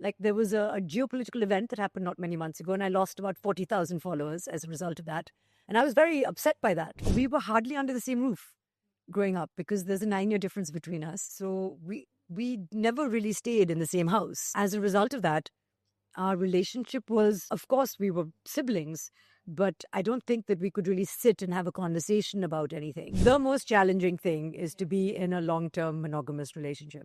Like there was a geopolitical event that happened not many months ago, and I lost about 40,000 followers as a result of that. And I was very upset by that. We were hardly under the same roof growing up because there's a 9-year difference between us. So we never really stayed in the same house. As a result of that, our relationship was, of course, we were siblings, but I don't think that we could really sit and have a conversation about anything. The most challenging thing is to be in a long-term monogamous relationship.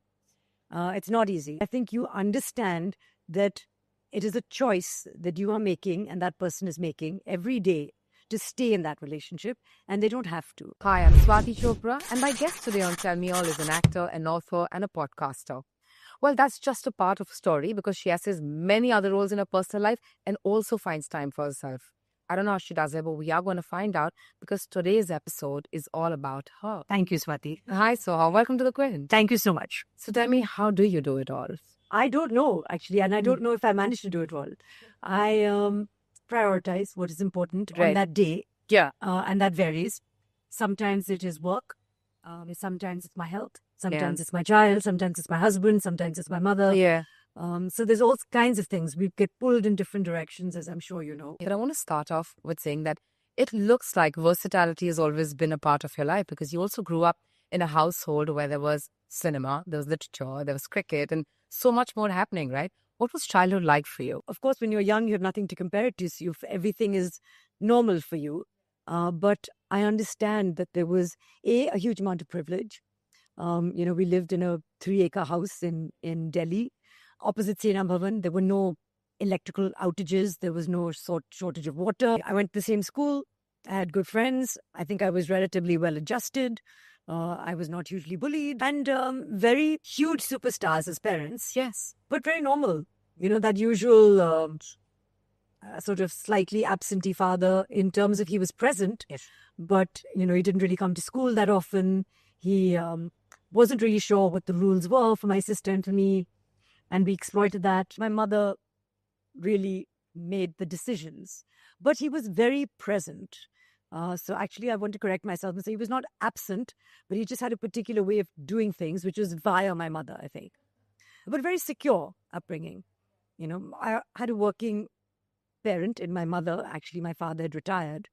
It's not easy. I think you understand that it is a choice that you are making and that person is making every day to stay in that relationship, and they don't have to. Hi, I'm Swati Chopra, and my guest today on Tell Me All is an actor, an author, and a podcaster. Well, that's just a part of a story because she has many other roles in her personal life and also finds time for herself. I don't know how she does it, but we are going to find out because today's episode is all about her. Thank you, Swati. Hi, Soha. Welcome to the Queen. Thank you so much. So tell me, how do you do it all? I don't know, actually, and I don't know if I managed to do it all. I prioritize what is important on that day. Yeah. And that varies. Sometimes it is work. Sometimes it's my health. Sometimes it's my child. Sometimes it's my husband. Sometimes it's my mother. Yeah. So there's all kinds of things. We get pulled in different directions, as I'm sure you know. But I want to start off with saying that it looks like versatility has always been a part of your life because you also grew up in a household where there was cinema, there was literature, there was cricket, and so much more happening, right? What was childhood like for you? Of course, when you're young, you have nothing to compare it to. So everything is normal for you. But I understand that there was a huge amount of privilege. We lived in a 3-acre house in Delhi, opposite Sena Bhavan. There were no electrical outages. There was no shortage of water. I went to the same school. I had good friends. I think I was relatively well adjusted. I was not hugely bullied. And very huge superstars as parents. Yes. But very normal. That usual sort of slightly absentee father in terms of he was present. Yes. But, he didn't really come to school that often. He wasn't really sure what the rules were for my sister and for me. And we exploited that. My mother really made the decisions. But he was very present. So actually, I want to correct myself and say he was not absent, but he just had a particular way of doing things, which was via my mother, I think. But very secure upbringing. I had a working parent in my mother. Actually, my father had retired,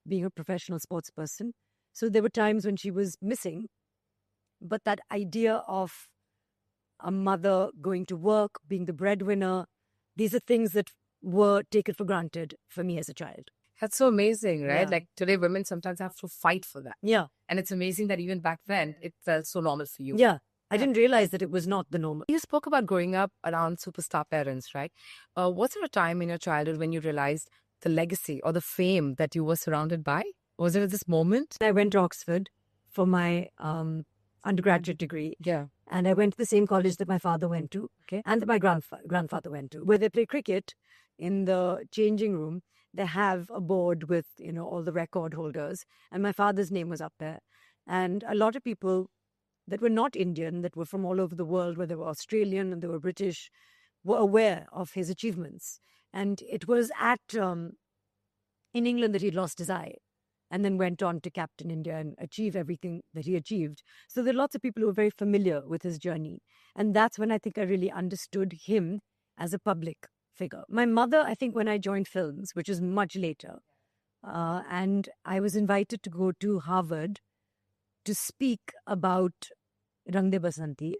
being a professional sports person. So there were times when she was missing. But that idea of a mother going to work, being the breadwinner, these are things that were taken for granted for me as a child. That's so amazing, right? Yeah. Like today, women sometimes have to fight for that. Yeah. And it's amazing that even back then, it felt so normal for you. Yeah. I didn't realize that it was not the normal. You spoke about growing up around superstar parents, right? Was there a time in your childhood when you realized the legacy or the fame that you were surrounded by? Was there this moment? I went to Oxford for my undergraduate degree. Yeah. And I went to the same college that my father went to, and that my grandfather went to, where they play cricket in the changing room. They have a board with, all the record holders. And my father's name was up there. And a lot of people that were not Indian, that were from all over the world, whether they were Australian and they were British, were aware of his achievements. And it was in England that he lost his eye and then went on to captain India and achieve everything that he achieved. So there are lots of people who are very familiar with his journey. And that's when I think I really understood him as a public figure. My mother, I think when I joined films, which was much later, and I was invited to go to Harvard to speak about Rang De Basanti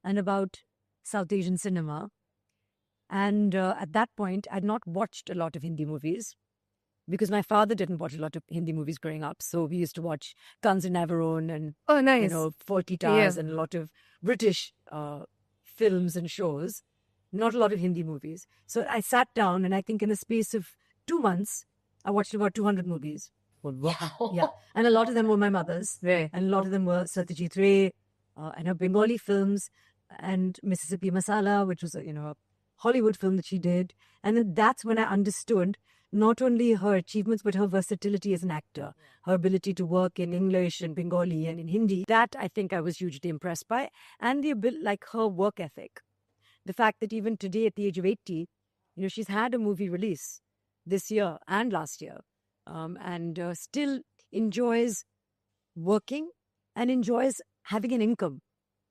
and about South Asian cinema. And at that point, I'd not watched a lot of Hindi movies because my father didn't watch a lot of Hindi movies growing up. So we used to watch Guns and Navarone and, oh, nice. Forty Tars and a lot of British films and shows. Not a lot of Hindi movies. So I sat down and I think in the space of 2 months, I watched about 200 movies. Wow. Yeah. And a lot of them were my mother's. Right. And a lot of them were Satyajit Ray and her Bengali films and Mississippi Masala, which was a Hollywood film that she did. And then that's when I understood not only her achievements, but her versatility as an actor, her ability to work in English and Bengali and in Hindi. That I think I was hugely impressed by. And her work ethic. The fact that even today at the age of 80, she's had a movie release this year and last year. And still enjoys working and enjoys having an income.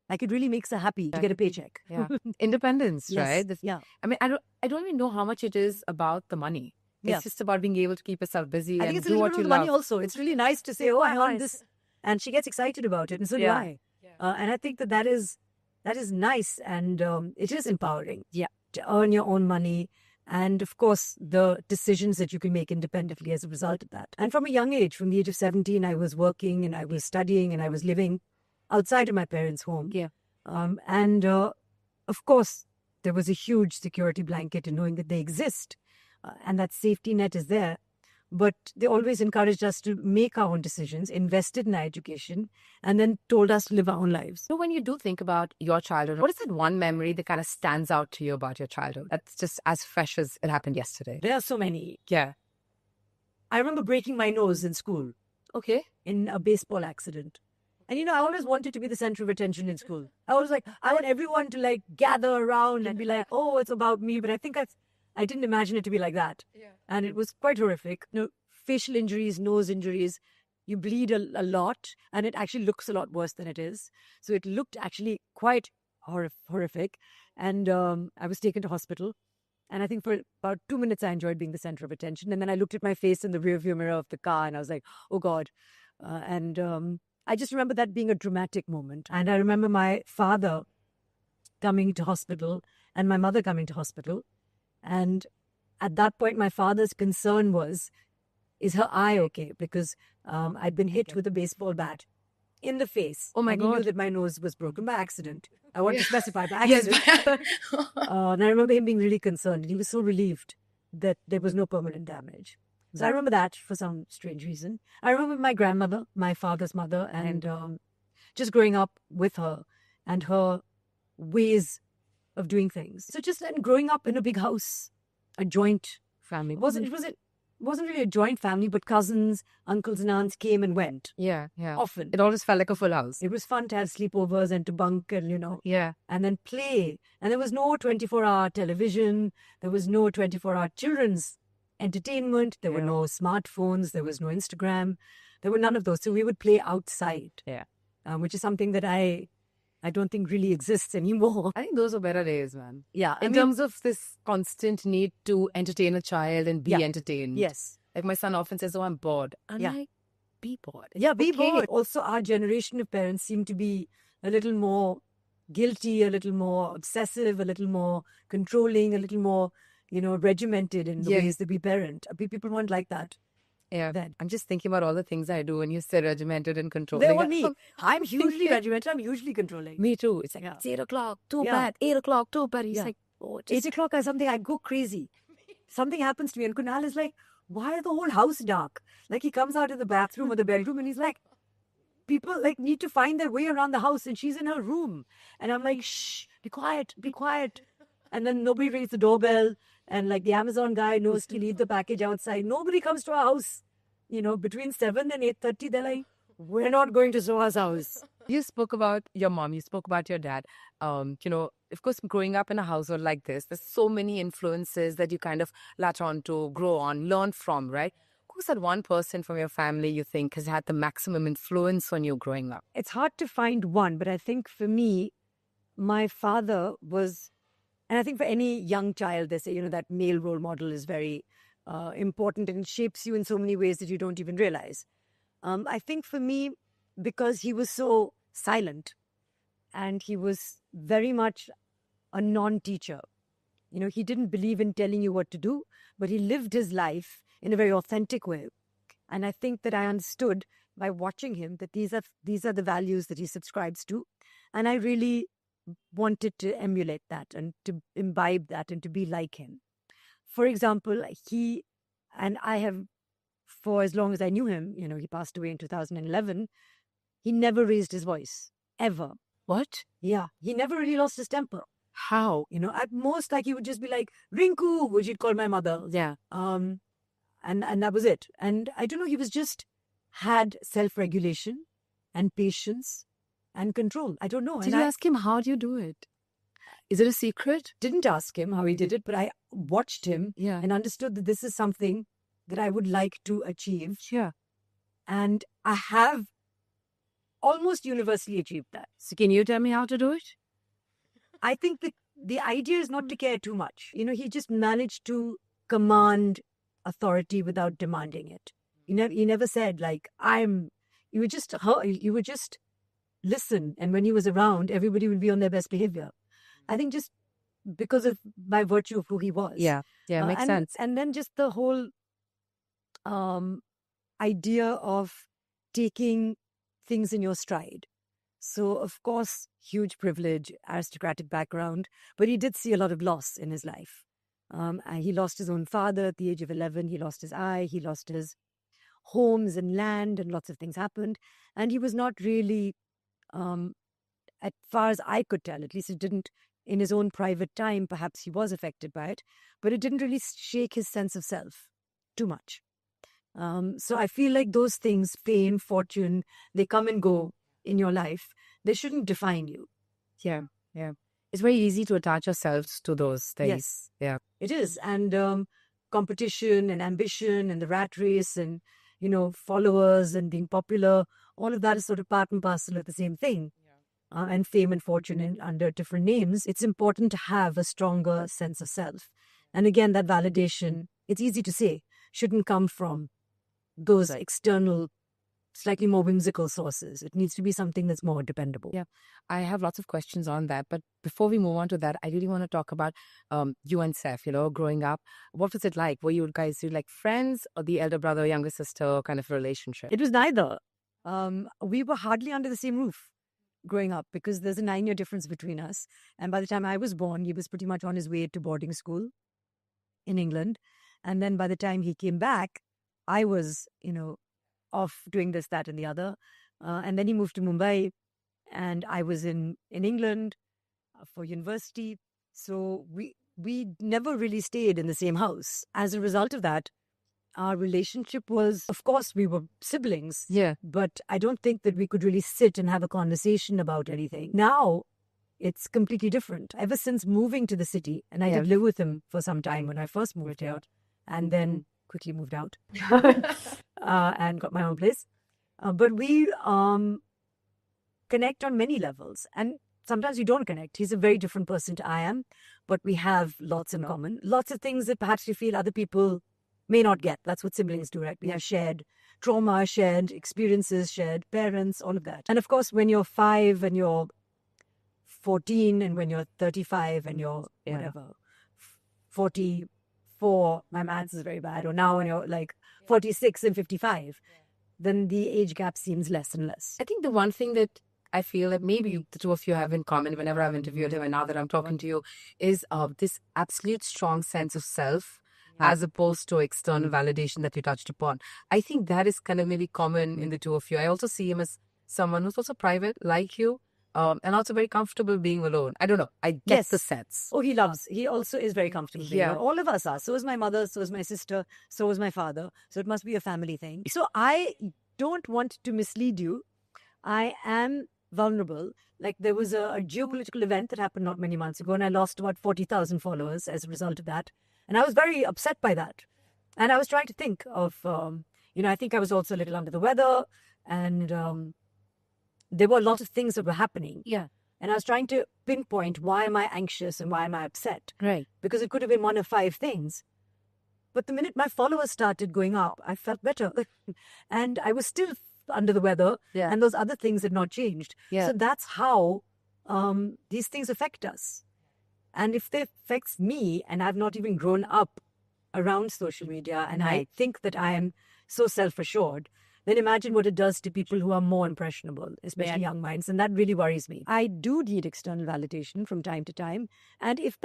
Like it really makes her happy to get a paycheck. Yeah. Independence, Yes. right? Yeah. I mean, I don't even know how much it is about the money. It's Yeah. just about being able to keep yourself busy I and think it's a do little what bit you of the money love. also. It's really nice to say, oh, I earned nice. this. And she gets excited about it. And so do Yeah. I. And I think that is nice. And it is empowering. Yeah. To earn your own money. And of course, the decisions that you can make independently as a result of that. And from a young age, from the age of 17, I was working and I was studying and I was living outside of my parents' home. Yeah. And of course, there was a huge security blanket in knowing that they exist and that safety net is there. But they always encouraged us to make our own decisions, invested in our education, and then told us to live our own lives. So when you do think about your childhood, what is that one memory that kind of stands out to you about your childhood? That's just as fresh as it happened yesterday. There are so many. Yeah. I remember breaking my nose in school Okay. in a baseball accident. And I always wanted to be the center of attention in school. I was like, I want everyone to like gather around and be like, oh, it's about me. But I think I didn't imagine it to be like that. Yeah. And it was quite horrific. Facial injuries, nose injuries, you bleed a lot and it actually looks a lot worse than it is. So it looked actually quite horrific. And I was taken to hospital. And I think for about 2 minutes, I enjoyed being the center of attention. And then I looked at my face in the rearview mirror of the car and I was like, oh God. I just remember that being a dramatic moment. And I remember my father coming to hospital and my mother coming to hospital. And at that point, my father's concern was, is her eye okay? Because I'd been hit with a baseball bat in the face. Oh my and he God. knew that my nose was broken by accident. I want to specify by Yes. accident. And I remember him being really concerned. He was so relieved that there was no permanent damage. So I remember that for some strange reason. I remember my grandmother, my father's mother, and just growing up with her and her ways of doing things. So just and growing up in a big house, a joint Family. it wasn't really a joint family, but cousins, uncles and aunts came and went Yeah. Yeah. often. It always felt like a full house. It was fun to have sleepovers and to bunk and Yeah. and then play. And there was no 24-hour television. There was no 24-hour children's entertainment. There were no smartphones. There was no Instagram. There were none of those. So we would play outside. Yeah. Which is something that I don't think really exists anymore. I think those were better days, man. Yeah. In terms of this constant need to entertain a child and be entertained. Yes. Like my son often says, oh, I'm bored. I'm Yeah. like, be bored. Yeah, be Okay. bored. Also, our generation of parents seem to be a little more guilty, a little more obsessive, a little more controlling, a little more, regimented in the ways that we parent. People weren't like that. Yeah. Then. I'm just thinking about all the things I do and you say regimented and controlling. They want me. I'm hugely regimented. I'm hugely controlling. Me too. It's like, Yeah. it's 8 o'clock, too Yeah. bad. 8 o'clock, too bad. He's Yeah. like, oh, 8 o'clock or something, I go crazy. Something happens to me and Kunal is like, why is the whole house dark? Like he comes out of the bathroom or the bedroom and he's like, people like need to find their way around the house and she's in her room. And I'm like, shh, be quiet, be quiet. And then nobody rings the doorbell and like the Amazon guy knows to leave the package outside. Nobody comes to our house. Between 7 and 8:30, they're like, we're not going to Zoha's house. You spoke about your mom, you spoke about your dad. Of course, growing up in a household like this, there's so many influences that you kind of latch on to, grow on, learn from, right? Who's that one person from your family you think has had the maximum influence on you growing up? It's hard to find one, but I think for me, my father was, and I think for any young child, they say, that male role model is very important and it shapes you in so many ways that you don't even realize. I think for me, because he was so silent and he was very much a non-teacher. He didn't believe in telling you what to do, but he lived his life in a very authentic way. And I think that I understood by watching him that these are the values that he subscribes to. And I really wanted to emulate that and to imbibe that and to be like him. For example, he and I have, for as long as I knew him, he passed away in 2011, he never raised his voice, ever. What? Yeah, he never really lost his temper. How? At most, like he would just be like, Rinku, which he'd call my mother. Yeah. And that was it. And I don't know, he was just had self-regulation and patience and control. I don't know. Did you ask him, how do you do it? Is it a secret? Didn't ask him how he did it, but I watched him and understood that this is something that I would like to achieve. Yeah. And I have almost universally achieved that. So can you tell me how to do it? I think the idea is not to care too much. He just managed to command authority without demanding it. He never said like, you would just listen. And when he was around, everybody would be on their best behavior. I think just because of by virtue of who he was. Yeah, makes sense. And then just the whole idea of taking things in your stride. So, of course, huge privilege, aristocratic background, but he did see a lot of loss in his life. He lost his own father at the age of 11. He lost his eye. He lost his homes and land, and lots of things happened. And he was not really, as far as I could tell, at least it didn't, in his own private time, perhaps he was affected by it, but it didn't really shake his sense of self too much. So I feel like those things, fame, fortune, they come and go in your life. They shouldn't define you. Yeah. It's very easy to attach ourselves to those things. Yes. Yeah. It is. And competition and ambition and the rat race and, followers and being popular, all of that is sort of part and parcel of the same thing. And fame and fortune under different names. It's important to have a stronger sense of self. And again, that validation, it's easy to say, shouldn't come from those external, slightly more whimsical sources. It needs to be something that's more dependable. Yeah, I have lots of questions on that. But before we move on to that, I really want to talk about you and Saif, growing up. What was it like? Were you guys like friends or the elder brother, younger sister kind of relationship? It was neither. We were hardly under the same roof growing up because there's a 9-year difference between us. And by the time I was born, he was pretty much on his way to boarding school in England. And then by the time he came back, I was, off doing this, that, and the other. And then he moved to Mumbai, and I was in England for university. So we never really stayed in the same house. As a result of that, our relationship was, of course, we were siblings. Yeah. But I don't think that we could really sit and have a conversation about anything. Now, it's completely different. Ever since moving to the city, and I did live with him for some time when I first moved out, and then quickly moved out and got my own place. But we connect on many levels. And sometimes we don't connect. He's a very different person to I am, but we have lots in common. Lots of things that perhaps we feel other people may not get. That's what siblings do, right? We have shared trauma, shared experiences, shared parents, all of that. And of course, when you're 5 and you're 14 and when you're 35 and you're whatever, 44, my maths is very bad, or now when you're like 46 and 55, then the age gap seems less and less. I think the one thing that I feel that maybe the two of you have in common whenever I've interviewed him and now that I'm talking to you is this absolute strong sense of self as opposed to external validation that you touched upon. I think that is kind of maybe common in the two of you. I also see him as someone who's also private, like you, and also very comfortable being alone. I don't know. I get the sense. Oh, he also is very comfortable being alone. All of us are. So is my mother, so is my sister, so is my father. So it must be a family thing. So I don't want to mislead you. I am vulnerable. Like there was a geopolitical event that happened not many months ago and I lost about 40,000 followers as a result of that. And I was very upset by that. And I was trying to think of, I think I was also a little under the weather and there were a lot of things that were happening. Yeah. And I was trying to pinpoint why am I anxious and why am I upset? Right. Because it could have been one of 5 things. But the minute my followers started going up, I felt better. And I was still under the weather and those other things had not changed. Yeah. So that's how these things affect us. And if they affects me and I've not even grown up around social media and I think that I am so self-assured, then imagine what it does to people who are more impressionable, especially young minds. And that really worries me. I do need external validation from time to time. And if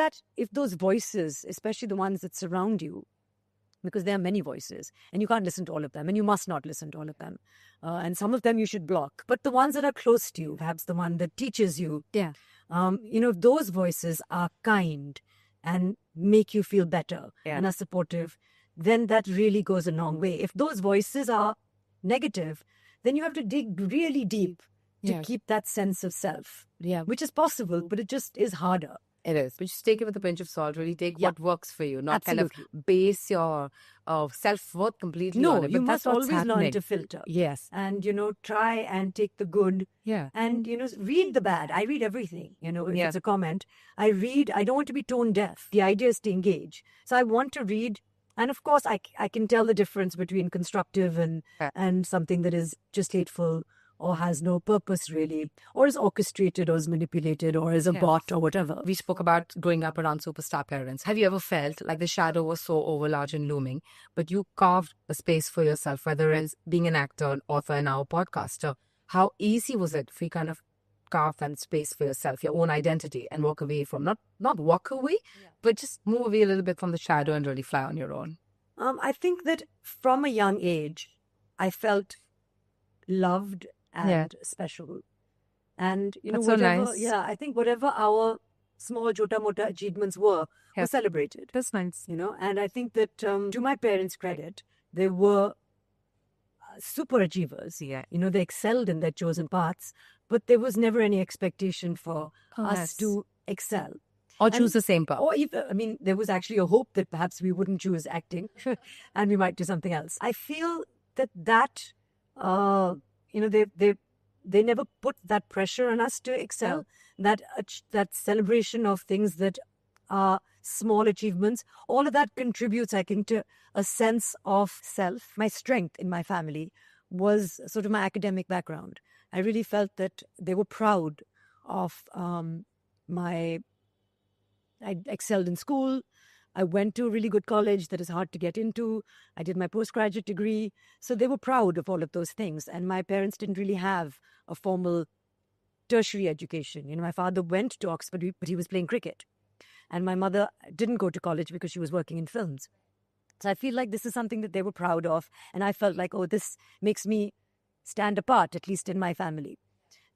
those voices, especially the ones that surround you, because there are many voices and you can't listen to all of them and you must not listen to all of them. And some of them you should block. But the ones that are close to you, perhaps the one that teaches you, if those voices are kind and make you feel better and are supportive, then that really goes a long way. If those voices are negative, then you have to dig really deep to keep that sense of self, which is possible, but it just is harder. It is. But just take it with a pinch of salt. Really take Yeah. what works for you, not Absolutely. kind of base your self-worth completely No, on it. you But that's must what's always learn happening. to filter Yes. and, try and take the good Yeah. and, read the bad. I read everything, if Yeah. it's a comment. I don't want to be tone deaf. The idea is to engage. So I want to read. And of course, I can tell the difference between constructive Yeah. and something that is just hateful or has no purpose really, or is orchestrated or is manipulated or is a Yeah. bot or whatever. We spoke about growing up around superstar parents. Have you ever felt like the shadow was so overlarge and looming, but you carved a space for yourself, whether it's being an actor, an author, and now a podcaster? How easy was it for you kind of carve that space for yourself, your own identity, and walk away from not walk away, but just move away a little bit from the shadow and really fly on your own? I think that from a young age, I felt loved and Yeah. special. And, That's so whatever, nice. I think whatever our small jota mota achievements were Yeah. celebrated, That's nice. and I think that to my parents' credit, they were super achievers. Yeah. They excelled in their chosen paths, but there was never any expectation for us Yes. to excel. Or And- choose the same path. Or even, there was actually a hope that perhaps we wouldn't choose acting and we might do something else. I feel that, they never put that pressure on us to excel, that celebration of things that are small achievements. All of that contributes, I think, to a sense of self. My strength in my family was sort of my academic background. I really felt that they were proud of I excelled in school. I went to a really good college that is hard to get into. I did my postgraduate degree. So they were proud of all of those things. And my parents didn't really have a formal tertiary education. My father went to Oxford, but he was playing cricket. And my mother didn't go to college because she was working in films. So I feel like this is something that they were proud of. And I felt like, oh, this makes me stand apart, at least in my family.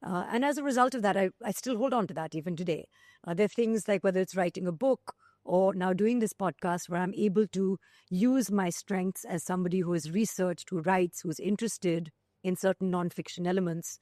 And as a result of that, I still hold on to that even today. There are things like whether it's writing a book or now doing this podcast where I'm able to use my strengths as somebody who has researched, who writes, who's interested in certain nonfiction elements,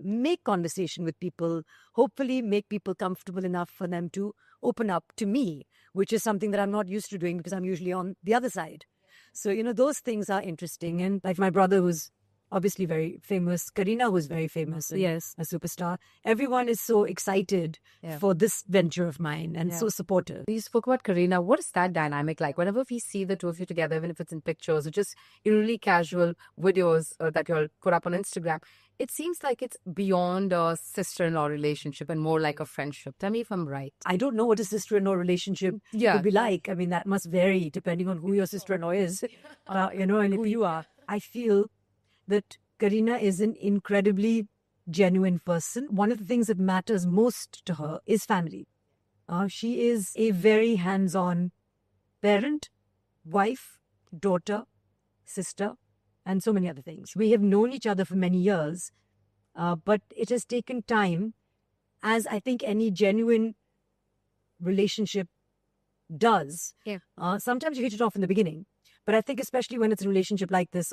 make conversation with people, hopefully make people comfortable enough for them to open up to me, which is something that I'm not used to doing because I'm usually on the other side. So, those things are interesting. And like my brother, who's obviously very famous, Kareena was very famous, Yes. a superstar. Everyone is so excited for this venture of mine and so supportive. You spoke about Kareena. What is that dynamic like? Whenever we see the two of you together, even if it's in pictures or just really casual videos that you'll put up on Instagram, it seems like it's beyond a sister-in-law relationship and more like a friendship. Tell me if I'm right. I don't know what a sister-in-law relationship would be like. I mean, that must vary depending on who your sister-in-law is, and who you are. I feel that Kareena is an incredibly genuine person. One of the things that matters most to her is family. She is a very hands-on parent, wife, daughter, sister, and so many other things. We have known each other for many years, but it has taken time, as I think any genuine relationship does. Yeah. Sometimes you hit it off in the beginning, but I think especially when it's a relationship like this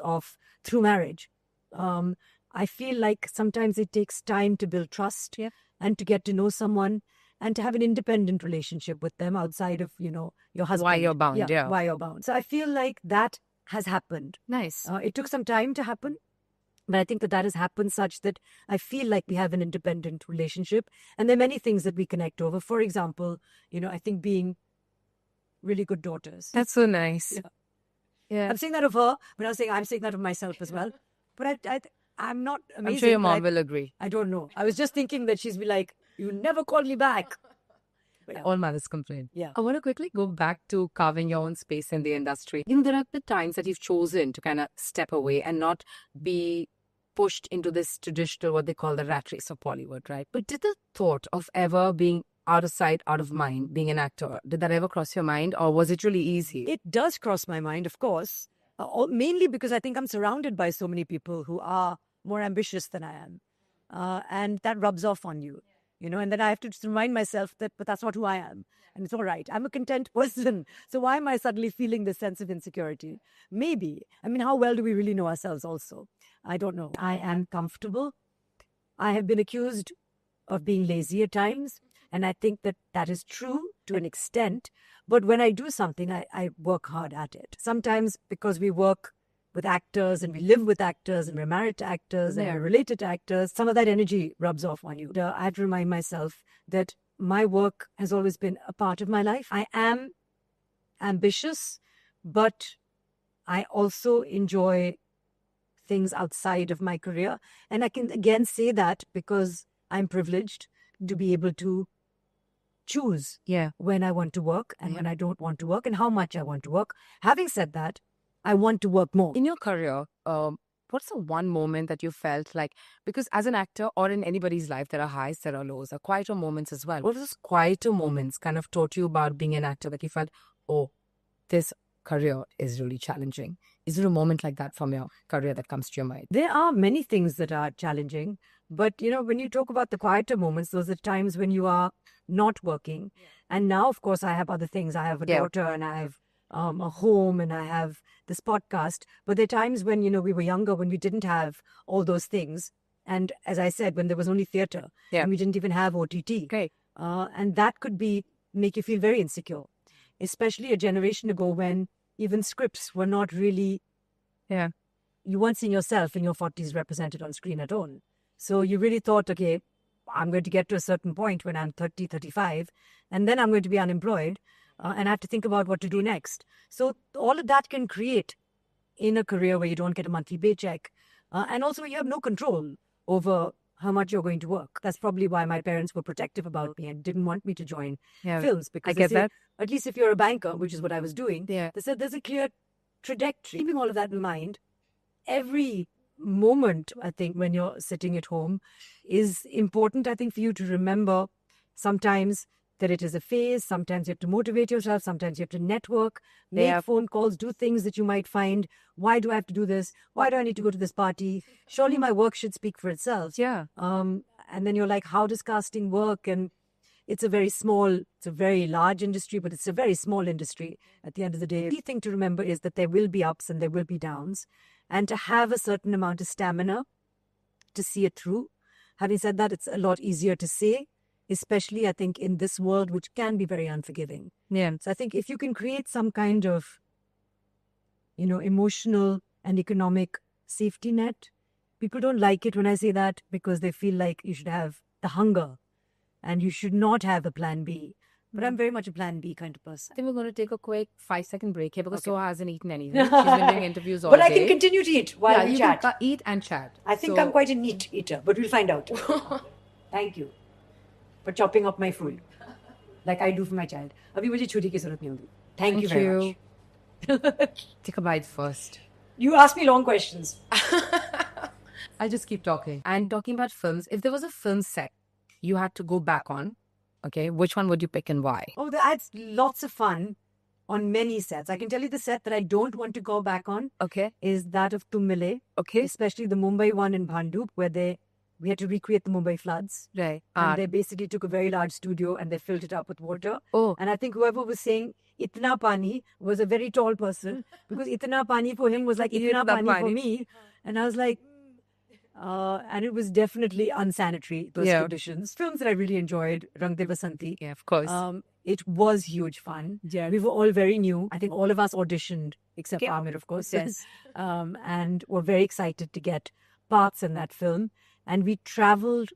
through marriage, I feel like sometimes it takes time to build trust and to get to know someone and to have an independent relationship with them outside of, your husband. Why you're bound, yeah. Why you're bound. So I feel like that has happened. Nice. It took some time to happen, but I think that has happened such that I feel like we have an independent relationship. And there are many things that we connect over. For example, I think being really good daughters. That's so nice. Yeah. I'm saying that of her, but I'm saying that of myself as well. But I'm not amazing. I'm sure your mom will agree. I don't know. I was just thinking that she's be like, you never called me back. But All mothers complain. Yeah. I want to quickly go back to carving your own space in the industry. There are the times that you've chosen to kind of step away and not be pushed into this traditional, what they call the rat race of Bollywood, right? But did the thought of ever being out of sight, out of mind, being an actor, did that ever cross your mind, or was it really easy? It does cross my mind, of course, mainly because I think I'm surrounded by so many people who are more ambitious than I am. And that rubs off on you, and then I have to just remind myself but that's not who I am. And it's all right. I'm a content person. So why am I suddenly feeling this sense of insecurity? Maybe. I mean, how well do we really know ourselves also? I don't know. I am comfortable. I have been accused of being lazy at times. And I think that that is true to an extent. But when I do something, I work hard at it. Sometimes because we work with actors and we live with actors and we're married to actors and we're related to actors, some of that energy rubs off on you. I have to remind myself that my work has always been a part of my life. I am ambitious, but I also enjoy things outside of my career. And I can again say that because I'm privileged to be able to choose when I want to work and when I don't want to work and how much I want to work. Having said that, I want to work more. In your career, what's the one moment that you felt like, because as an actor or in anybody's life, there are highs, there are lows, there are quieter moments as well. What those quieter moments kind of taught you about being an actor that you felt, oh, this career is really challenging? Is there a moment like that from your career that comes to your mind? There are many things that are challenging, but when you talk about the quieter moments, those are times when you are not working. And now, of course, I have other things. I have a daughter and I have a home and I have this podcast. But there are times when, we were younger, when we didn't have all those things. And as I said, when there was only theatre and we didn't even have OTT. And that could make you feel very insecure, especially a generation ago when even scripts were not really, you weren't seeing yourself in your 40s represented on screen at all. So you really thought, okay, I'm going to get to a certain point when I'm 30, 35, and then I'm going to be unemployed and I have to think about what to do next. So all of that can create in a career where you don't get a monthly paycheck and also you have no control over how much you're going to work. That's probably why my parents were protective about me and didn't want me to join films. Because I get that. At least if you're a banker, which is what I was doing, they said there's a clear trajectory. Keeping all of that in mind, every moment, I think, when you're sitting at home is important, I think, for you to remember sometimes that it is a phase. Sometimes you have to motivate yourself. Sometimes you have to network, make phone calls, do things that you might find. Why do I have to do this? Why do I need to go to this party? Surely my work should speak for itself. And then you're like, how does casting work? And it's a very large industry, but it's a very small industry at the end of the day. The key thing to remember is that there will be ups and there will be downs, and to have a certain amount of stamina to see it through. Having said that, it's a lot easier to say, especially I think in this world, which can be very unforgiving. So I think if you can create some kind of, emotional and economic safety net, people don't like it when I say that because they feel like you should have the hunger and you should not have a plan B. But I'm very much a plan B kind of person. I think we're going to take a quick 5-second break here because Soha hasn't eaten anything. She's been doing interviews all day. But I can continue to eat while we chat. Can eat and chat. I think I'm quite a neat eater, but we'll find out. Thank you for chopping up my food like I do for my child. Abhi mujhe chhuri ki zarurat nahi hogi. Thank you very much. Take a bite first. You ask me long questions. I'll just keep talking. And talking about films, if there was a film set you had to go back on, okay, which one would you pick and why? Oh, that's lots of fun on many sets. I can tell you the set that I don't want to go back on is that of Tum Mile. Especially the Mumbai one in Bhandup, where we had to recreate the Mumbai floods. Right. And they basically took a very large studio and they filled it up with water. Oh. And I think whoever was saying Itna Pani was a very tall person because Itna Pani for him was like Itna Pani for me. And I was like, and it was definitely unsanitary, those conditions. Films that I really enjoyed, Rang De Basanti. Yeah, of course. It was huge fun. Yeah. We were all very new. I think all of us auditioned, except Amir, of course. Yes. And were very excited to get parts in that film. And we traveled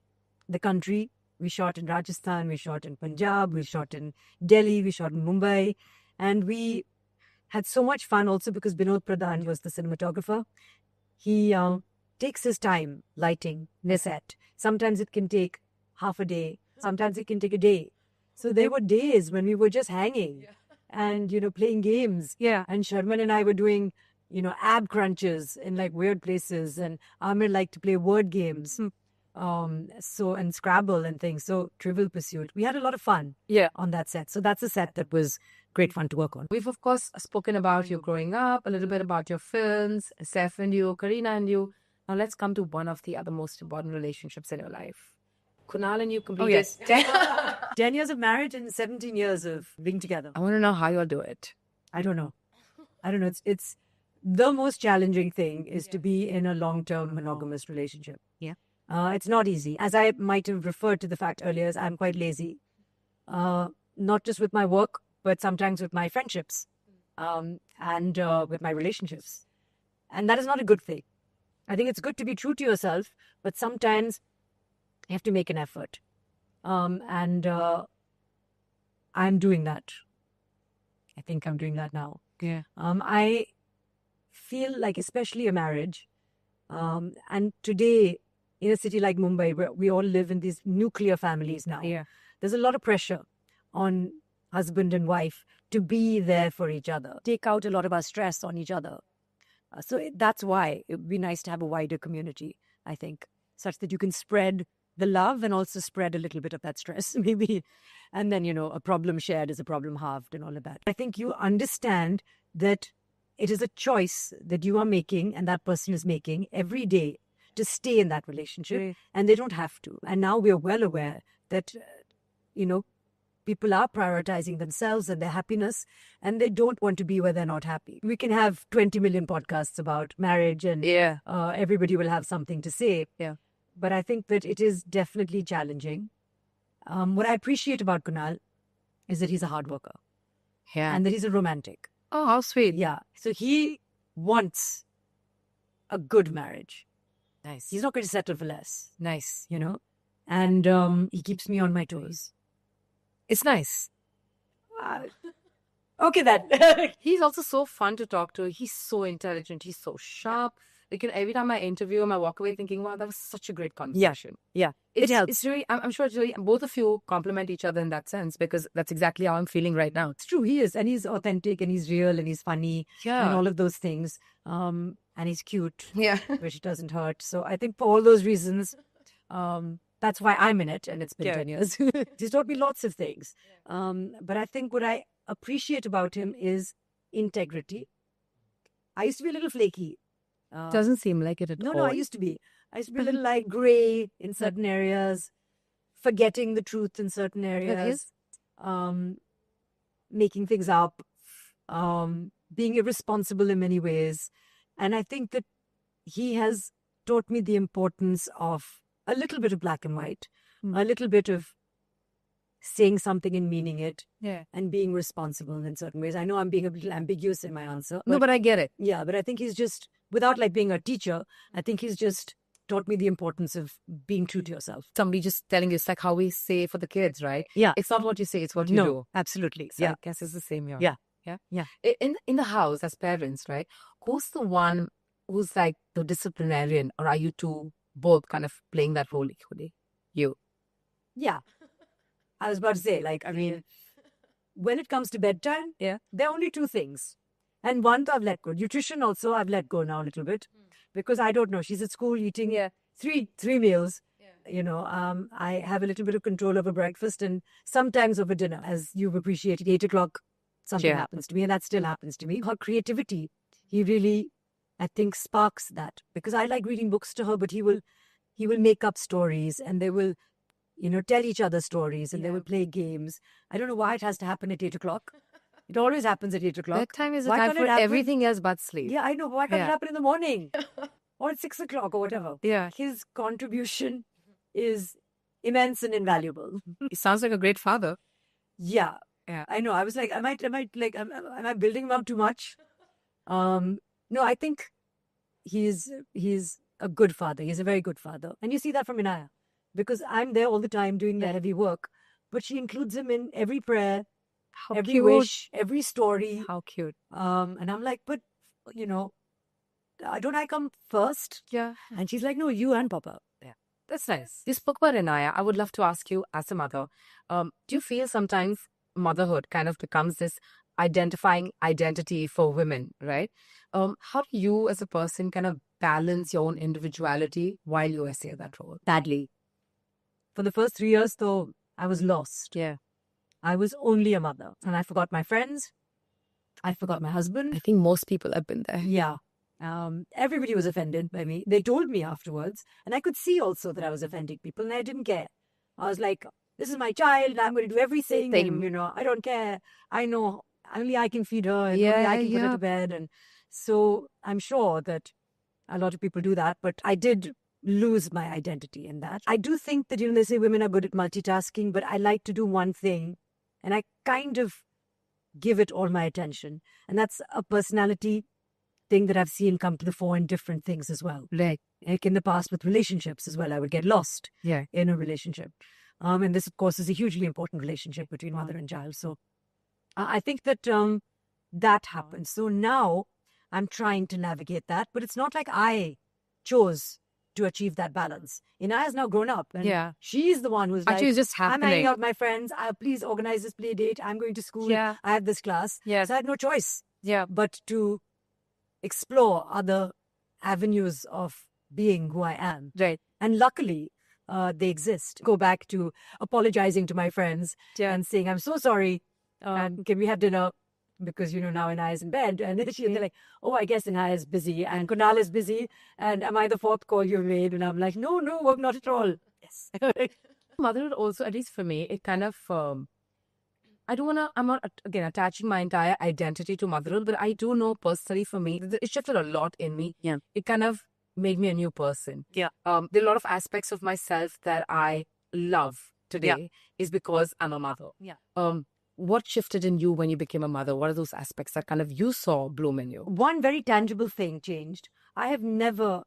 the country. We shot in Rajasthan, we shot in Punjab, we shot in Delhi, we shot in Mumbai. And we had so much fun also because Binod Pradhan was the cinematographer. He takes his time lighting the set. Sometimes it can take half a day. Sometimes it can take a day. So there were days when we were just hanging and, playing games. Yeah. And Sharman and I were doing, ab crunches in like weird places. And Amir liked to play word games. And Scrabble and things. So Trivial Pursuit. We had a lot of fun on that set. So that's a set that was great fun to work on. We've, of course, spoken about you growing up, a little bit about your films, Saif and you, Kareena and you. Now let's come to one of the other most important relationships in your life. Kunal and you completed 10 years of marriage and 17 years of being together. I want to know how you'll do it. I don't know. It's the most challenging thing is to be in a long-term monogamous relationship. Yeah. It's not easy. As I might have referred to the fact earlier, I'm quite lazy. not just with my work, but sometimes with my friendships and with my relationships. And that is not a good thing. I think it's good to be true to yourself, but sometimes you have to make an effort. And I'm doing that. I think I'm doing that now. Yeah. I feel like, especially a marriage, and today in a city like Mumbai, where we all live in these nuclear families now, Yeah. there's a lot of pressure on husband and wife to be there for each other, take out a lot of our stress on each other. That's why it would be nice to have a wider community, I think, such that you can spread the love and also spread a little bit of that stress, maybe. And then, a problem shared is a problem halved and all of that. I think you understand that it is a choice that you are making and that person is making every day to stay in that relationship, Right. and they don't have to. And now we are well aware that, people are prioritizing themselves and their happiness, and they don't want to be where they're not happy. We can have 20 million podcasts about marriage, and Yeah. everybody will have something to say. Yeah. But I think that it is definitely challenging. What I appreciate about Kunal is that he's a hard worker Yeah. and that he's a romantic. Oh, how sweet. Yeah. So he wants a good marriage. Nice. He's not going to settle for less, Nice. and he keeps me on my toes. It's nice. Okay, then. He's also so fun to talk to. He's so intelligent. He's so sharp. Like, every time I interview him, I walk away thinking, wow, that was such a great conversation. Yeah. It helps. It's really, I'm sure it's really, both of you complement each other in that sense, because that's exactly how I'm feeling right now. It's true. He is. And he's authentic and he's real and he's funny and all of those things. And he's cute, Yeah. which doesn't hurt. So I think for all those reasons, that's why I'm in it. And it's been Yeah. 10 years. He's taught me lots of things. But I think what I appreciate about him is integrity. I used to be a little flaky. Doesn't seem like it at all. No, I used to be. I used to be a little like gray in certain areas, forgetting the truth in certain areas, making things up, being irresponsible in many ways. And I think that he has taught me the importance of a little bit of black and white, a little bit of saying something and meaning it, Yeah. and being responsible in certain ways. I know I'm being a little ambiguous in my answer. No, but I get it. Yeah, but I think he's just, without like being a teacher, I think he's just taught me the importance of being true to yourself. Somebody just telling you, it's like how we say for the kids, right? Yeah. It's not what you say, it's what you No, do. absolutely. So I guess it's the same here. Yeah. Yeah. Yeah. In the house as parents, right? Who's the one who's like the disciplinarian, or are you two both kind of playing that role equally? You. Yeah. I was about to say, when it comes to bedtime, there are only two things. And one I've let go. Nutrition also I've let go now a little bit because I don't know. She's at school eating three meals. I have a little bit of control over breakfast and sometimes over dinner. As you've appreciated, 8 o'clock, something happens to me, and that still happens to me. Her creativity, he really, I think, sparks that, because I like reading books to her, but he will make up stories, and they will, tell each other stories, and they will play games. I don't know why it has to happen at 8 o'clock. It always happens at 8 o'clock. Bedtime is a Why time can't for it happen? everything else but sleep. Yeah, I know. Why can't it happen in the morning? Or at 6 o'clock or whatever. Yeah. His contribution is immense and invaluable. He sounds like a great father. Yeah. Yeah. I know. I was like, am I building him up too much? No, I think he's a good father. He's a very good father. And you see that from Inaya, because I'm there all the time doing the heavy work, but she includes him in every prayer, every cute. wish, every story. How cute. And I'm like, but, don't I come first? Yeah. And she's like, no, you and Papa. Yeah. That's nice. You spoke about Inaya. I would love to ask you, as a mother, do you feel sometimes motherhood kind of becomes this identifying identity for women, right? How do you as a person kind of balance your own individuality while you essay that role? Badly. For the first 3 years, though, I was lost. Yeah. I was only a mother. And I forgot my friends. I forgot my husband. I think most people have been there. Yeah. Everybody was offended by me. They told me afterwards. And I could see also that I was offending people, and I didn't care. I was like, this is my child. I'm going to do everything. Same. And, I don't care. I know only I can feed her. And Yeah, only I can put her yeah. to bed. And so I'm sure that a lot of people do that. But I did lose my identity in that. I do think that, they say women are good at multitasking, but I like to do one thing and I kind of give it all my attention. And that's a personality thing that I've seen come to the fore in different things as well. Like in the past with relationships as well, I would get lost yeah. in a relationship. And this, of course, is a hugely important relationship between mother and child. So I think that that happens. So now I'm trying to navigate that, but it's not like I chose to achieve that balance. Inaya's now grown up, and she's the one who's actually like, it's just happening. I'm hanging out with my friends. Please organize this play date. I'm going to school. Yeah. I have this class. Yeah. So I had no choice Yeah. but to explore other avenues of being who I am. Right. And luckily, they exist. Go back to apologizing to my friends and saying, I'm so sorry. Can we have dinner? Because, now Inaya is in bed. And they're like, oh, I guess Inaya is busy and Kunal is busy. And am I the fourth call you've made? And I'm like, no, not at all. Yes. Motherhood also, at least for me, it kind of, I don't want to, I'm not, again, attaching my entire identity to motherhood, but I do know personally for me, it shifted a lot in me. Yeah. It kind of made me a new person. Yeah. There are a lot of aspects of myself that I love today is because I'm a mother. Yeah. What shifted in you when you became a mother? What are those aspects that kind of you saw bloom in you? One very tangible thing changed. I have never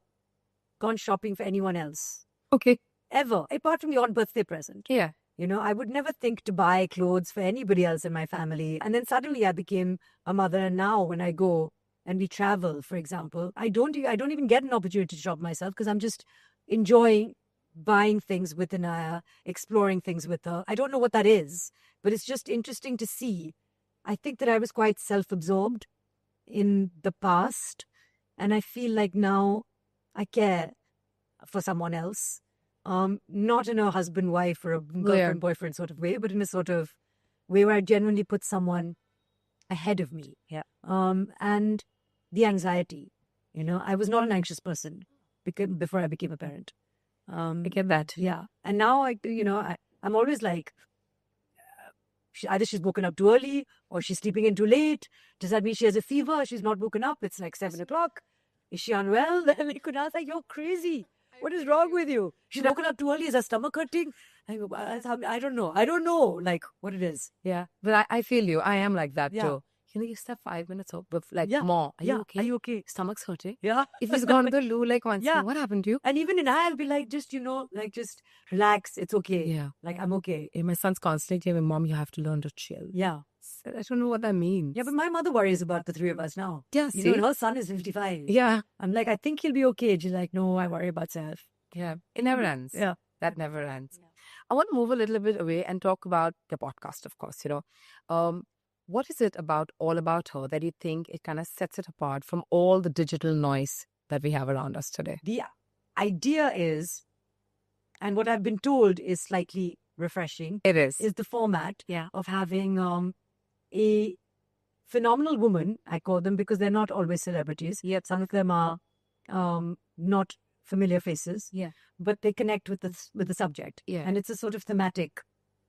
gone shopping for anyone else. Okay. Ever. Apart from the odd birthday present. Yeah. I would never think to buy clothes for anybody else in my family. And then suddenly I became a mother. And now when I go and we travel, for example, I don't even get an opportunity to shop myself because I'm just enjoying buying things with Inaya, exploring things with her. I don't know what that is, but it's just interesting to see. I think that I was quite self-absorbed in the past, and I feel like now I care for someone else. Not in a husband-wife or a girlfriend-boyfriend sort of way, but in a sort of way where I genuinely put someone ahead of me. Yeah. And the anxiety, I was not an anxious person before I became a parent. I get that. Yeah. And now, I'm always like, either she's woken up too early or she's sleeping in too late. Does that mean she has a fever? She's not woken up. It's like 7 o'clock. Is she unwell? Then they could ask, like, you're crazy. What is wrong with you? She's woken up too early. Is her stomach hurting? I don't know. I don't know, like, what it is. Yeah. But I feel you. I am like that Yeah. too. You step 5 minutes up, but like, Yeah. Mom, are you okay? Are you okay? Stomach's hurting. Yeah. If he's gone to the loo like once, Yeah. what happened to you? And even I'll be like, just, just relax. It's okay. Yeah. Like, I'm okay. My son's constantly telling me, Mom, you have to learn to chill. Yeah. I don't know what that means. Yeah, but my mother worries about the three of us now. Yeah, see? And her son is 55. Yeah. I'm like, I think he'll be okay. She's like, no, I worry about self. Yeah. It never ends. Yeah. That never ends. Yeah. I want to move a little bit away and talk about the podcast, of course, what is it all about her that you think it kind of sets it apart from all the digital noise that we have around us today? The idea is, and what I've been told is slightly refreshing. It is the format of having a phenomenal woman, I call them, because they're not always celebrities. Yet some of them are not familiar faces. Yeah. But they connect with the subject. Yeah. And it's a sort of thematic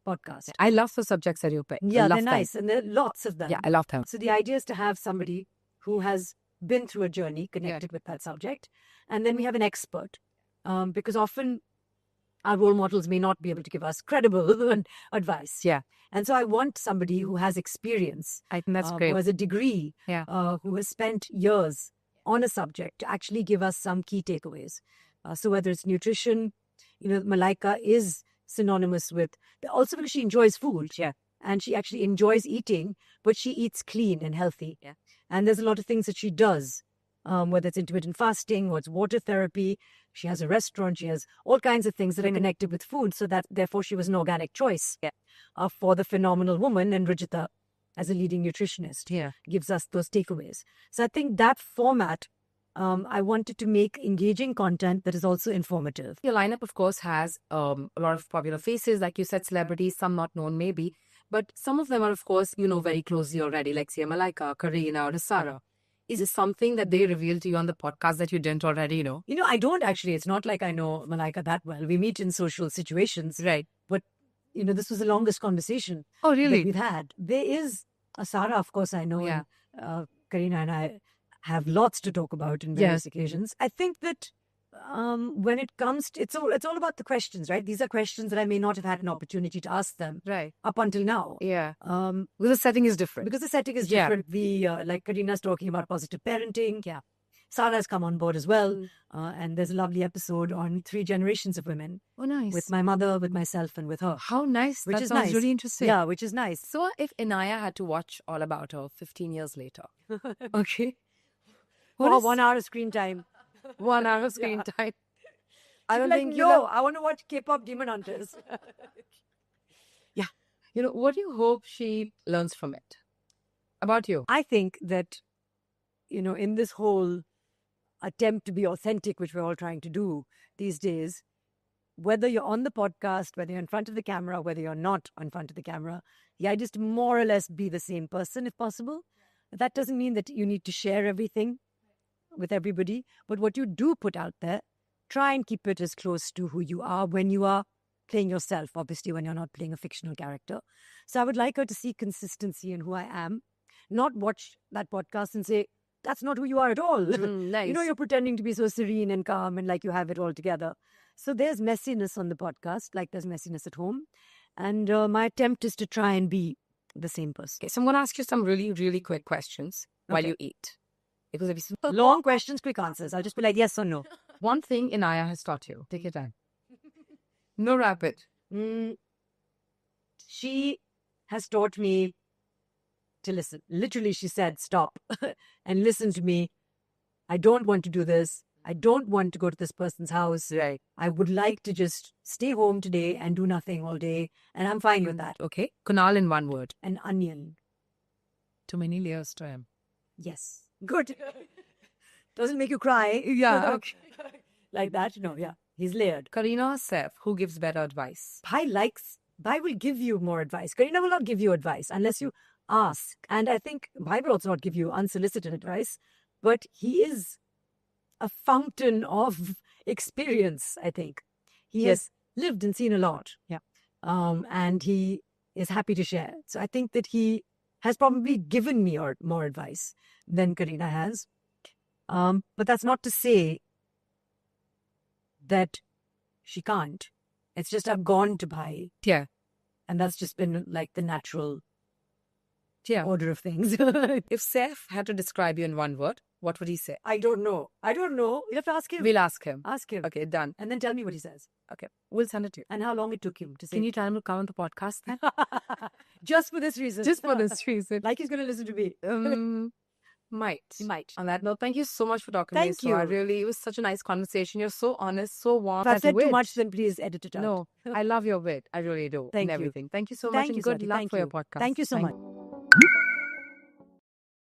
podcast. I love the subjects that you pick. Yeah, they're nice. And there are lots of them. Yeah, I love them. So the idea is to have somebody who has been through a journey connected with that subject. And then we have an expert. Because often our role models may not be able to give us credible advice. Yeah. And so I want somebody who has experience. I think that's great. Who has a degree. Yeah. Who has spent years on a subject to actually give us some key takeaways. So whether it's nutrition, Malaika is synonymous with, also because she enjoys food. Yeah. And she actually enjoys eating, but she eats clean and healthy. Yeah. And there's a lot of things that she does, whether it's intermittent fasting or it's water therapy. She has a restaurant. She has all kinds of things that are connected with food. So that therefore she was an organic choice for the phenomenal woman. And Rijita, as a leading nutritionist, gives us those takeaways. So I think that format, I wanted to make engaging content that is also informative. Your lineup, of course, has a lot of popular faces, like you said, celebrities, some not known maybe, but some of them are, of course, very closely already, like say Malaika, Kareena, or Sara. Is it something that they revealed to you on the podcast that you didn't already know? I don't actually. It's not like I know Malaika that well. We meet in social situations. Right. But, this was the longest conversation that we've had. There is a Sara, of course, I know. Yeah. And, Kareena and I have lots to talk about in various occasions. I think that when it comes to, it's all about the questions, right? These are questions that I may not have had an opportunity to ask them Right. up until now. Yeah. Um, Because the setting is different. because the setting is Yeah. different. Like Karina's talking about positive parenting. Yeah. Sarah's come on board as well. Mm. And there's a lovely episode on 3 generations of women Oh, nice. with my mother, with myself, and with her. How nice. Which That is sounds nice. really interesting. Yeah, which is nice. So if Inaya had to watch All About Her 15 years later, okay, what For is 1 hour of screen time. 1 hour screen time? I She'd don't be like, think no, you'll I want to watch K-pop Demon Hunters. what do you hope she learns from it? About you? I think that, in this whole attempt to be authentic, which we're all trying to do these days, whether you're on the podcast, whether you're in front of the camera, whether you're not in front of the camera, the idea is to more or less be the same person if possible. That doesn't mean that you need to share everything with everybody, but what you do put out there, try and keep it as close to who you are when you are playing yourself, obviously, when you're not playing a fictional character. So I would like her to see consistency in who I am, not watch that podcast and say, that's not who you are at all. Nice. You're pretending to be so serene and calm and like you have it all together. So there's messiness on the podcast, like there's messiness at home. And my attempt is to try and be the same person. Okay, so I'm going to ask you some really, really quick questions while Okay. you eat. Because if you Long questions, quick answers. I'll just be like, yes or no. one thing Inaya has taught you, take your time. No rapid. She has taught me to listen. Literally, she said, stop and listen to me. I don't want to do this. I don't want to go to this person's house. Right. I would like to just stay home today and do nothing all day. And I'm fine with that. Okay. Kunal in one word. An onion. Too many layers to him. Yes. Good. Doesn't make you cry. Yeah. Okay. Like that. No, yeah. He's layered. Karina or Saif, who gives better advice? Bhai will give you more advice. Karina will not give you advice unless you ask. And I think Bhai will also not give you unsolicited advice. But he is a fountain of experience, I think. He has lived and seen a lot. Yeah. And he is happy to share. So I think that he has probably given me more advice than Karina has. But that's not to say that she can't. It's just I've gone to Bhai. Yeah. And that's just been like the natural Yeah. order of things. If Saif had to describe you in one word, what would he say? I don't know. You'll have to ask him. We'll ask him. Ask him. Okay, done. And then tell me what he says. Okay, we'll send it to you. And how long it took him to say. Can you tell him to come on the podcast then? Just for this reason. Just for this reason. Like he's going to listen to me. Might. He might. On that note, thank you so much for talking to me. Thank you. It was such a nice conversation. You're so honest, so warm. If I've and said too wit. much, then please edit it out. No, I love your wit. I really do. Thank and you. everything. Thank you so Thank much you, and good Swati. luck Thank for your you. podcast. Thank you so Thank much.